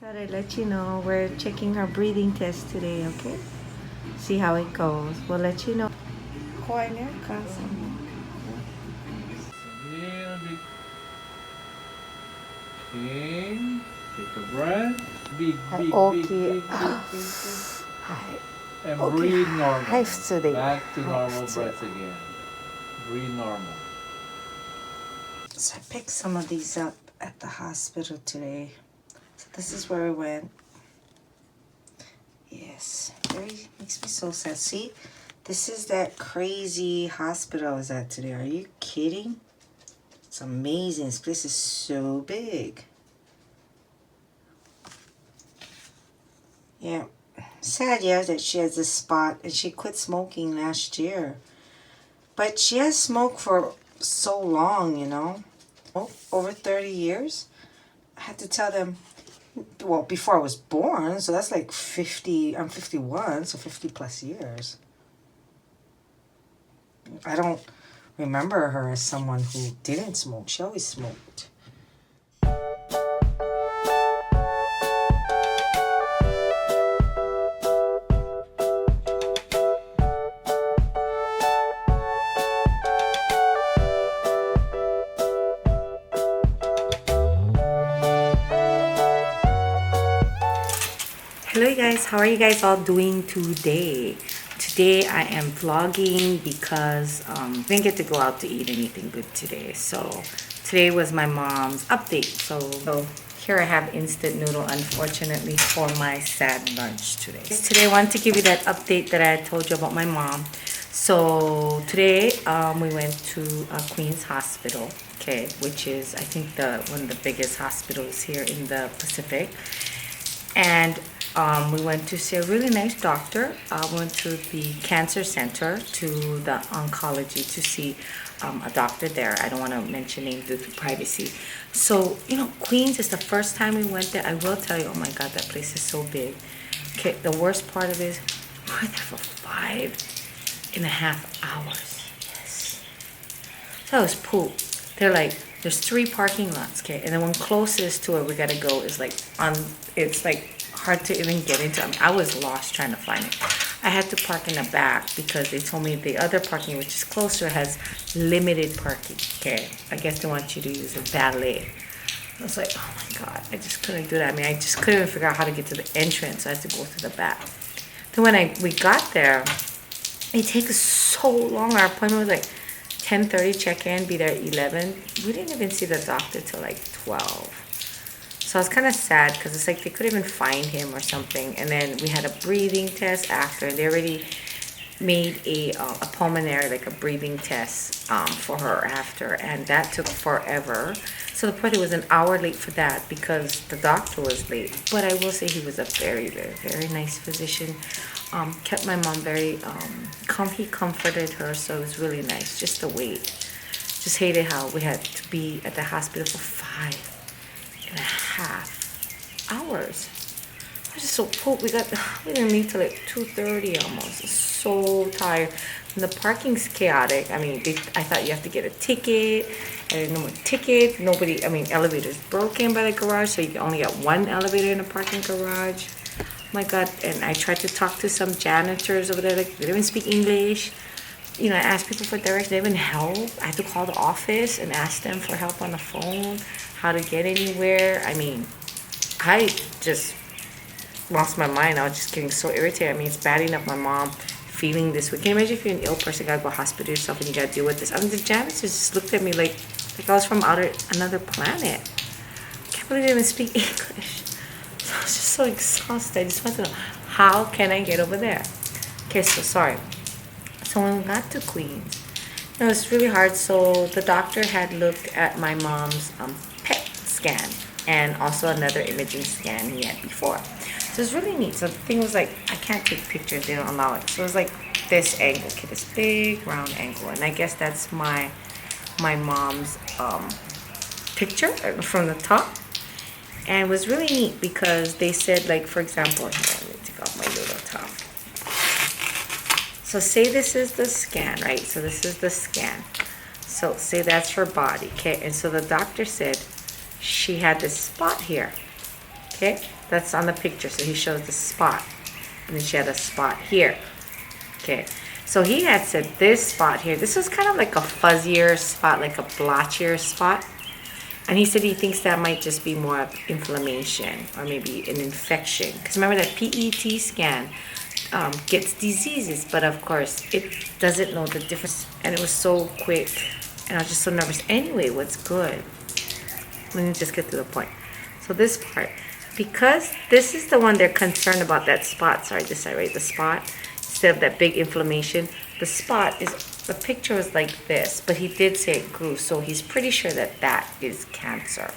Thought I'd let you know we're checking her breathing test today, okay? See how it goes. We'll let you know. Quiet there, cousin. In. Take a breath. Big, big, Okay. big, big, big, big. Hi. And Okay. breathe normal. Hives today. Back to normal Hives breath again. Breathe normal. So I picked some of these up at the hospital today. So this is where we went. Yes, very makes me so sad. See, this is that crazy hospital I was at today. Are you kidding? It's amazing. This place is so big. Yeah, sad, yeah, that she has this spot and she quit smoking last year. But she has smoked for so long, you know, over 30 years. I had to tell them, well, before I was born, so that's like 50, I'm 51, so 50 plus years. I don't remember her as someone who didn't smoke. She always smoked. Hello guys, how are you guys all doing today? Today I am vlogging because I didn't get to go out to eat anything good today. So today was my mom's update. So here I have instant noodle, unfortunately, for my sad lunch today. Today I wanted to give you that update that I told you about my mom. So today we went to Queens Hospital, okay, which is I think one of the biggest hospitals here in the Pacific. And we went to see a really nice doctor. We went to the Cancer Center, to the oncology, to see a doctor there. I don't want to mention names due to privacy. So, you know, Queens is the first time we went there. I will tell you, oh my God, that place is so big. Okay, the worst part of it is we were there for 5.5 hours. Yes. That was poop. They're like, there's 3 parking lots, okay? And the one closest to where we gotta go is like it's like hard to even get into. I mean, I was lost trying to find it. I had to park in the back because they told me the other parking, which is closer, has limited parking, okay? I guess they want you to use a valet. I was like, oh my God, I just couldn't do that. I mean, I just couldn't even figure out how to get to the entrance. So I had to go through the back. Then when we got there, it takes so long. Our appointment was like 10:30 check-in, be there at 11. We didn't even see the doctor till like 12. So I was kind of sad because it's like they couldn't even find him or something. And then we had a breathing test after, and they already made a pulmonary, like a breathing test for her after, and that took forever. So the point, it was an hour late for that because the doctor was late. But I will say he was a very, very, very nice physician. Kept my mom very he comforted her, so it was really nice. Just the wait. Just hated how we had to be at the hospital for 5.5 hours. I was just so pooped. We didn't leave till like 2:30 almost. So tired. And the parking's chaotic. I mean, I thought you have to get a ticket. I didn't know what ticket. Nobody. I mean, elevator's broken by the garage, so you can only get one elevator in the parking garage. Oh my God. And I tried to talk to some janitors over there. Like, they didn't even speak English. You know, I asked people for directions. They didn't even help. I had to call the office and ask them for help on the phone, how to get anywhere. I mean, I just lost my mind. I was just getting so irritated. I mean, it's bad enough my mom feeling this way. Can you imagine if you're an ill person, you gotta go hospital yourself and you gotta deal with this? I mean, the janitors just looked at me like I was from another planet. I can't believe they didn't even speak English. So I was just so exhausted. I just wanted to know, how can I get over there? Okay, so sorry. So when we got to Queens, it was really hard. So the doctor had looked at my mom's PET scan and also another imaging scan he had before. So it was really neat. So the thing was like, I can't take pictures, they don't allow it. So it was like this angle, okay, this big round angle. And I guess that's my mom's picture from the top. And it was really neat because they said, like, for example, here, let me take off my little top. So say this is the scan, right? So this is the scan. So say that's her body, okay? And so the doctor said she had this spot here. Okay, that's on the picture. So he shows the spot, and then she had a spot here. Okay, so he had said this spot here, this was kind of like a fuzzier spot, like a blotchier spot. And he said he thinks that might just be more of inflammation or maybe an infection. Because remember that PET scan gets diseases, but of course it doesn't know the difference. And it was so quick, and I was just so nervous. Anyway, what's good? Let me just get to the point. So this part, because this is the one they're concerned about, that spot. Sorry, this side, right? The spot, instead of that big inflammation, the spot is, the picture was like this, but he did say it grew, so he's pretty sure that that is cancer.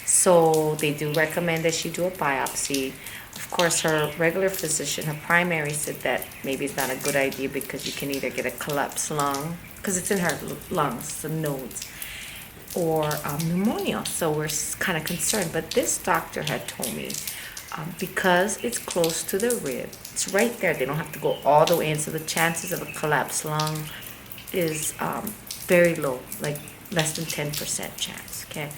So they do recommend that she do a biopsy. Of course, her regular physician, her primary, said that maybe it's not a good idea because you can either get a collapsed lung, because it's in her lungs, the nodes, or pneumonia. So we're kind of concerned. But this doctor had told me, because it's close to the rib, it's right there. They don't have to go all the way in, so the chances of a collapsed lung is very low, like less than 10% chance. Okay,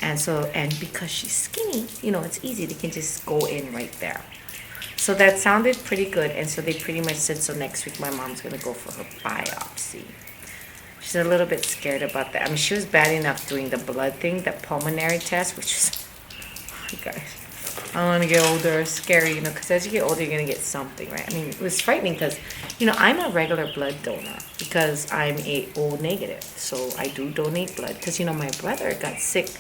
and because she's skinny, it's easy. They can just go in right there. So that sounded pretty good, and so they pretty much said, so next week my mom's gonna go for her biopsy. She's a little bit scared about that. I mean, she was bad enough doing the blood thing, the pulmonary test, which was, oh guys, I don't want to get older. It's scary, because as you get older, you're going to get something, right? I mean, it was frightening because, I'm a regular blood donor because I'm a O negative. So I do donate blood because, my brother got sick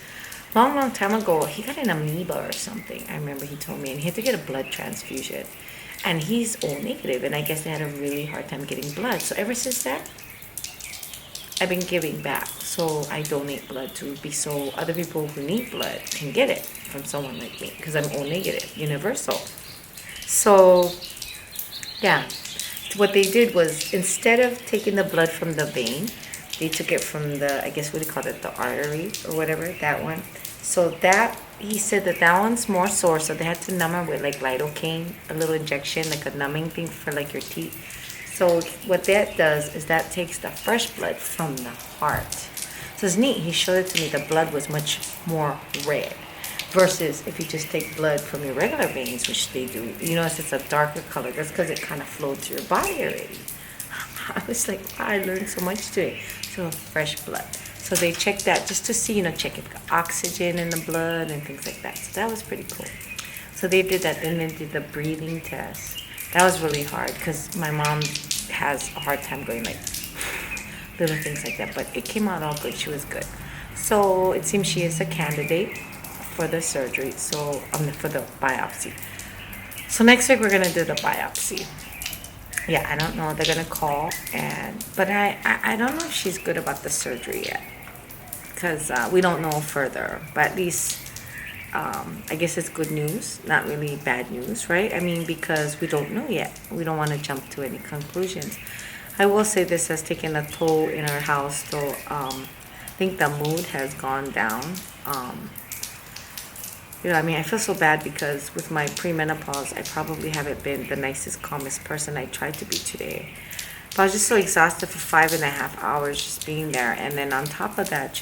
long time ago. He got an amoeba or something. I remember he told me, and he had to get a blood transfusion. And he's O negative, and I guess they had a really hard time getting blood. So ever since that, I've been giving back. So I donate blood to be so other people who need blood can get it from someone like me, because I'm O negative, universal. So yeah, what they did was, instead of taking the blood from the vein, they took it from the, I guess what do you call it, the artery or whatever, that one. So that, he said that one's more sore, so they had to numb her with like lidocaine, a little injection, like a numbing thing for like your teeth. So what that does is that takes the fresh blood from the heart. So it's neat. He showed it to me. The blood was much more red versus if you just take blood from your regular veins, which they do. You notice it's a darker color. That's because it kind of flowed through your body already. I was like, wow, I learned so much today. So fresh blood. So they checked that just to see, check if the oxygen in the blood and things like that. So that was pretty cool. So they did that. Then they did the breathing test. That was really hard because my mom has a hard time going like little things like that, but it came out all good. She was good. So it seems she is a candidate for the surgery, so for the biopsy. So next week we're gonna do the biopsy. Yeah, I don't know. They're gonna call, but I don't know if she's good about the surgery yet, because we don't know further. But at least I guess it's good news, not really bad news, right? I mean, because we don't know yet. We don't want to jump to any conclusions. I will say this has taken a toll in our house, so I think the mood has gone down. I feel so bad because with my premenopause, I probably haven't been the nicest, calmest person I tried to be today. But I was just so exhausted for 5.5 hours just being there. And then on top of that,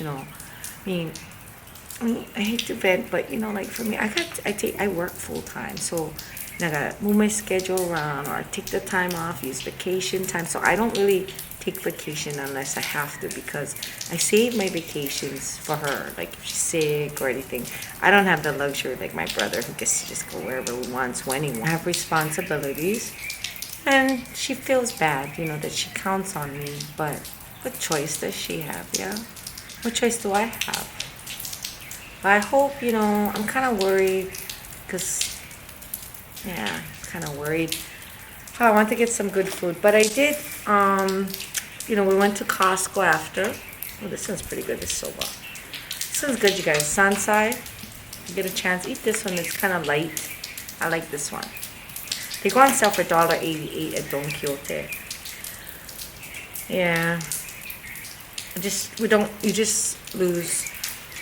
I hate to vent, but like for me, I work full time, so I gotta move my schedule around, or take the time off, use vacation time. So I don't really take vacation unless I have to, because I save my vacations for her. Like if she's sick or anything, I don't have the luxury like my brother, who gets to just go wherever he wants, when he wants. I have responsibilities, and she feels bad, that she counts on me. But what choice does she have? Yeah, what choice do I have? But I hope, I'm kind of worried because, I'm kind of worried. I want to get some good food. But I did, we went to Costco after. Oh, this one's pretty good, this soba. This one's good, you guys. Sunside. You get a chance, eat this one. It's kind of light. I like this one. They go on sale for $1.88 at Don Quixote. Yeah. You just lose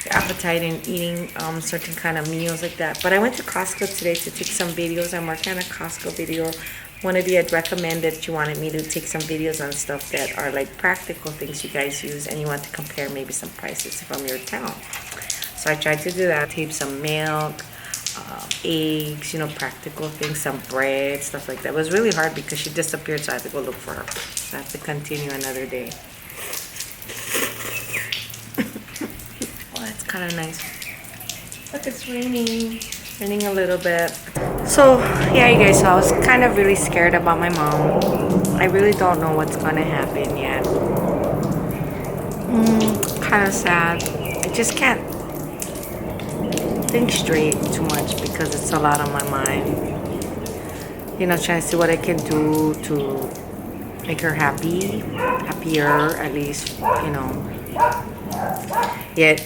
appetite in eating certain kind of meals like that. But I went to Costco today to take some videos. I'm working on a Costco video. One of you had recommended you wanted me to take some videos on stuff that are like practical things you guys use, and you want to compare maybe some prices from your town. So I tried to do that. Tape some milk, eggs, you know, practical things, some bread, stuff like that. It was really hard because she disappeared, so I had to go look for her. So I have to continue another day. Well, that's kind of nice. Look, it's raining. Raining a little bit. So, yeah, you guys, so I was kind of really scared about my mom. I really don't know what's going to happen yet. Kind of sad. I just can't think straight too much because it's a lot on my mind. You know, trying to see what I can do to make her happier at least, you know. Yet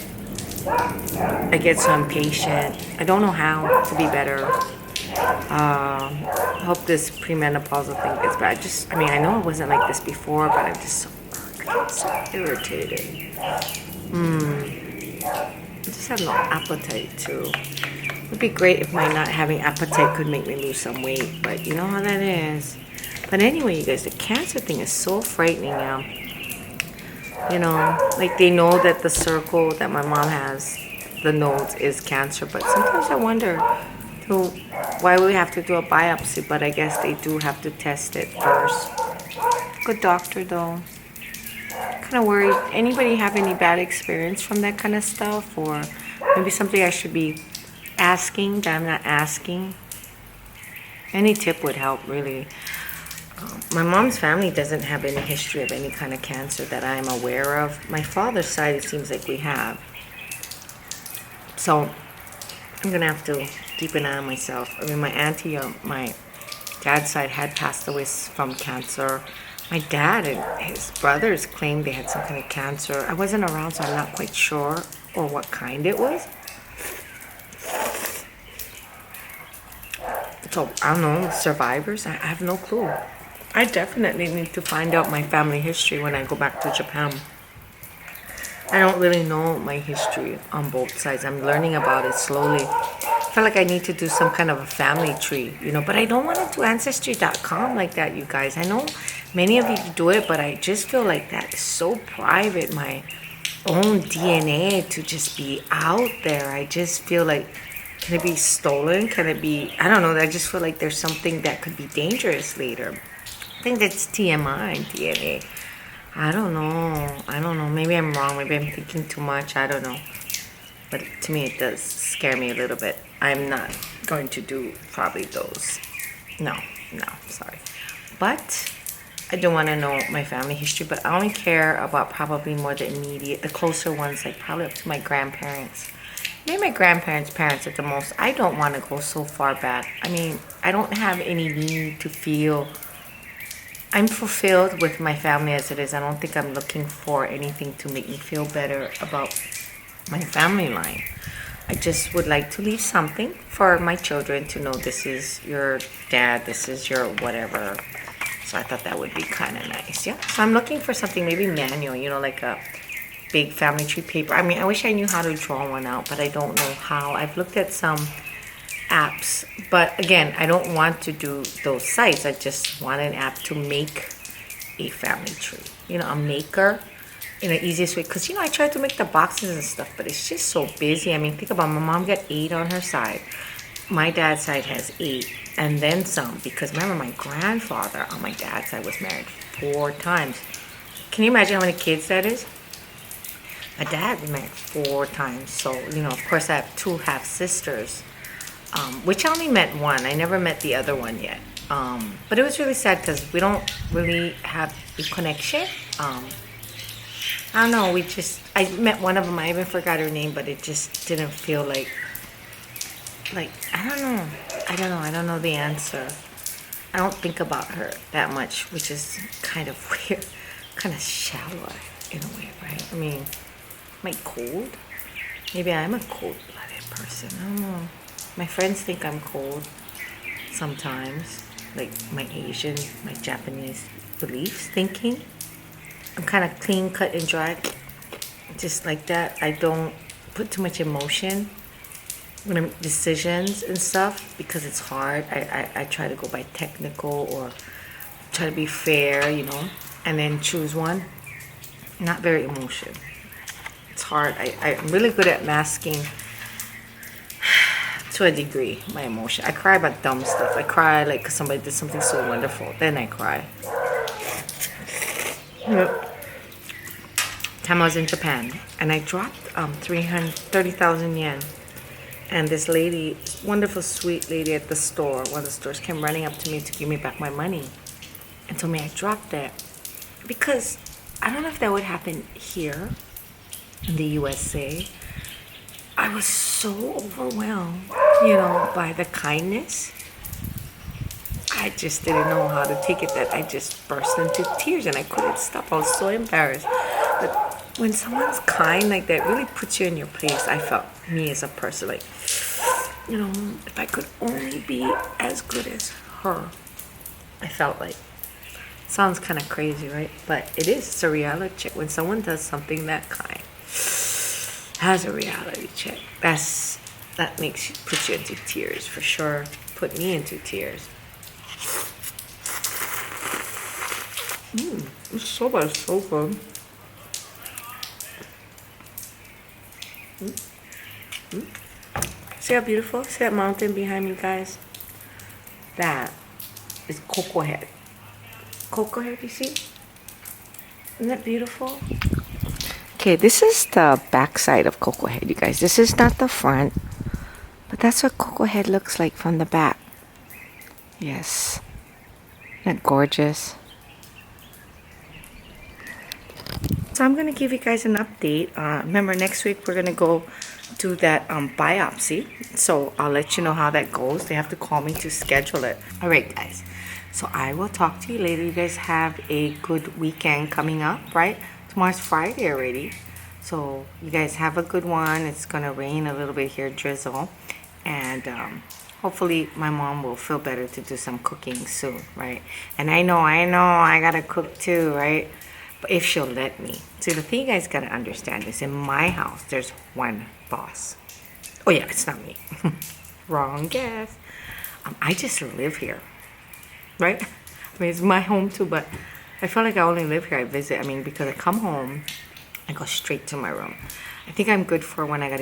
I get so impatient. I don't know how to be better. Hope this premenopausal thing gets better. I mean, I know it wasn't like this before, but I'm just so irritated. I just have no appetite too. It would be great if my not having appetite could make me lose some weight, but you know how that is. But anyway, you guys, the cancer thing is so frightening now. You know, like they know that the circle that my mom has, the nodes, is cancer, but sometimes I wonder why we have to do a biopsy, but I guess they do have to test it first. Good doctor though. Kind of worried. Anybody have any bad experience from that kind of stuff, or maybe something I should be asking that I'm not asking? Any tip would help, really. My mom's family doesn't have any history of any kind of cancer that I'm aware of. My father's side, it seems like we have. So I'm gonna have to keep an eye on myself. I mean, my auntie on my dad's side had passed away from cancer. My dad and his brothers claimed they had some kind of cancer. I wasn't around, so I'm not quite sure or what kind it was. So, I don't know, survivors? I have no clue. I definitely need to find out my family history when I go back to Japan. I don't really know my history on both sides. I'm learning about it slowly. I feel like I need to do some kind of a family tree, you know, but I don't want to do Ancestry.com like that, you guys. I know many of you do it, but I just feel like that is so private, my own DNA to just be out there. I just feel like, can it be stolen? Can it be, I don't know, I just feel like there's something that could be dangerous later. I think that's TMI and DNA. I don't know. Maybe I'm wrong. Maybe I'm thinking too much. I don't know. But to me, it does scare me a little bit. I'm not going to do probably those. No, sorry. But I do want to know my family history, but I only care about probably more the immediate, the closer ones, like probably up to my grandparents. Maybe my grandparents' parents at the most. I don't want to go so far back. I mean, I don't have any need to feel... I'm fulfilled with my family as it is. I don't think I'm looking for anything to make me feel better about my family line. I just would like to leave something for my children to know this is your dad, this is your whatever. So I thought that would be kind of nice. Yeah. So I'm looking for something maybe manual, you know, like a big family tree paper. I mean, I wish I knew how to draw one out, but I don't know how. I've looked at some apps, but again, I don't want to do those sites. I just want an app to make a family tree, you know, a maker in the easiest way, because you know I tried to make the boxes and stuff, but it's just so busy. I mean, think about, my mom got 8 on her side, my dad's side has 8 and then some, because remember, my grandfather on my dad's side was married 4 times. Can you imagine how many kids that is? My dad was married 4 times. So, you know, of course I have 2 half sisters, which I only met one. I never met the other one yet. But it was really sad because we don't really have a connection. I don't know, I met one of them, I even forgot her name, but it just didn't feel like, I don't know the answer. I don't think about her that much, which is kind of weird, kind of shallow in a way, right? I mean, am I cold? Maybe I'm a cold-blooded person, I don't know. My friends think I'm cold sometimes, like my Asian, my Japanese beliefs, thinking. I'm kind of clean, cut, and dry, just like that. I don't put too much emotion when I make decisions and stuff because it's hard. I try to go by technical or try to be fair, you know, and then choose one. Not very emotional. It's hard. I'm really good at masking to a degree, my emotion. I cry about dumb stuff. I cry like 'cause somebody did something so wonderful. Then I cry. Yep. Time I was in Japan and I dropped 330,000 yen. And this lady, wonderful sweet lady at the store, one of the stores, came running up to me to give me back my money and told me I dropped it. Because I don't know if that would happen here in the USA. I was so overwhelmed, by the kindness. I just didn't know how to take it, that I just burst into tears and I couldn't stop. I was so embarrassed. But when someone's kind like that, really puts you in your place. I felt, me as a person, like, if I could only be as good as her. I felt like, sounds kind of crazy, right? But it is. It's a reality check. When someone does something that kind, has a reality check, that makes you, puts you into tears for sure. Put me into tears. This soba is so good. See how beautiful? See that mountain behind me, guys? That is Cocoa Head. Cocoa Head, you see? Isn't that beautiful? Okay, this is the back side of Cocoa Head, you guys. This is not the front, but that's what Cocoa Head looks like from the back. Yes. Isn't that gorgeous? So I'm going to give you guys an update. Remember, next week we're going to go do that biopsy. So I'll let you know how that goes. They have to call me to schedule it. All right, guys. So I will talk to you later. You guys have a good weekend coming up, right? Tomorrow's Friday already. So you guys have a good one. It's going to rain a little bit here, drizzle. And hopefully my mom will feel better to do some cooking soon, right? And I know, I got to cook too, right? But if she'll let me. See, the thing you guys got to understand is in my house, there's one boss. Oh yeah, it's not me. Wrong guess. I just live here, right? I mean, it's my home too, but I feel like I only live here. I visit. I mean, because I come home, I go straight to my room. I think I'm good for when I got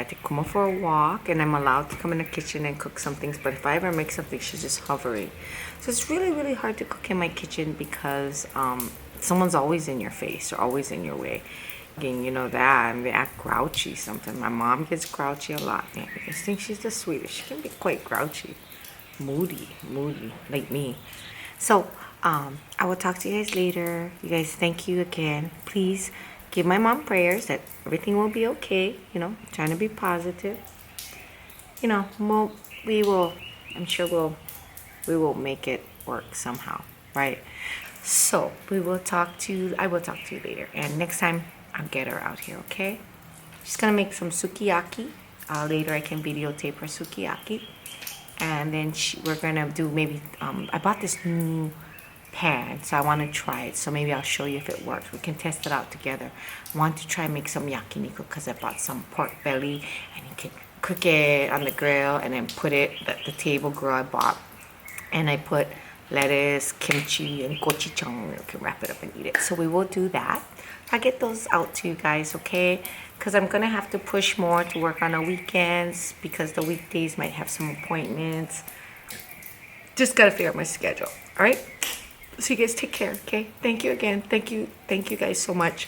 to come for a walk and I'm allowed to come in the kitchen and cook some things. But if I ever make something, she's just hovering. So it's really, really hard to cook in my kitchen because someone's always in your face or always in your way. You know that, and they act grouchy sometimes. My mom gets grouchy a lot. Yeah, I think she's the sweetest. She can be quite grouchy, moody, like me. So I will talk to you guys later. You guys, thank you again. Please give my mom prayers that everything will be okay. Trying to be positive. We will. I'm sure we will make it work somehow, right? So I will talk to you later. And next time I'll get her out here, okay? She's gonna make some sukiyaki. Later I can videotape her sukiyaki. And then we're gonna do maybe, I bought this new pan, so I want to try it. So maybe I'll show you if it works. We can test it out together. I want to try and make some yakiniku because I bought some pork belly. And you can cook it on the grill and then put it at the table grill I bought. And I put lettuce, kimchi, and gochujang. You can wrap it up and eat it. So we will do that. I'll get those out to you guys, okay? Because I'm going to have to push more to work on the weekends because the weekdays might have some appointments. Just got to figure out my schedule, all right? So you guys take care, okay? Thank you again. Thank you guys so much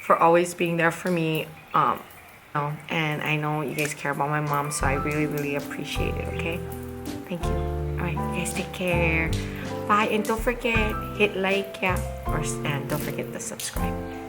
for always being there for me. And I know you guys care about my mom, so I really, really appreciate it, okay? Thank you. All right, you guys take care. Bye, and don't forget, hit like, and don't forget to subscribe.